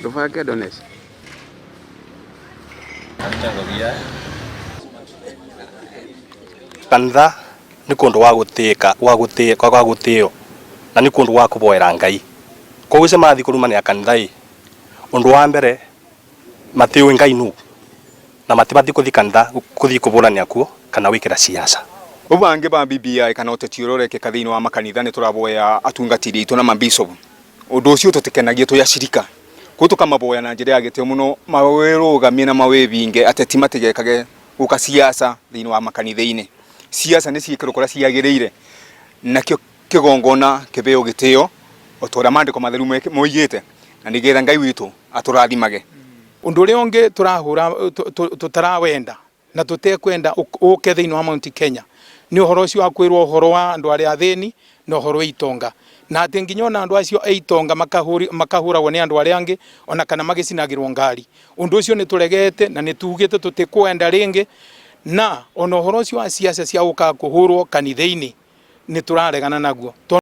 Ndufake donesi. Kanitha ni kundu wa gutio na ni kundu wa kuboera Ngai. Koguo se mathi kurumania kanitha undu wa mbere Mateo Ngai nu na matibati kuthi kanitha kuthi kuburania kuo kana wikira siasa. Ubange ba BBI kana utetiororeke kathini wa makanitha ni turaboya atungatiri itu na mabishop. Undu ucio tutikenagie tu ya shirika. Kutuka maboya na njira yagitio muno mawerugamie na mawebinge ateti matigekage guka siasa thini wa makanitha-ini. Siasa ni ciikiro kora ciagirire nakio kigongona kibeo gitio otora mandiko matheru moigite na nigetha Ngai witu aturathimage. Undu uri ungi turahura tutarawenda na tutekwenda uke thini wa Mount Kenya ni uhoro ucio wa kwirwo uhoro wa andu ari athini na uhoro wa itonga na ati nginya ona andu acio eitonga makahuragwo ni andu ari angi ona kana magicinagirwo ngari. Undu ucio ni turegete na ni tugite tutikwenda ringi na ona uhoro ucio wa siasa cia guka kuhurwo kanitha-ini ni turaregana naguo.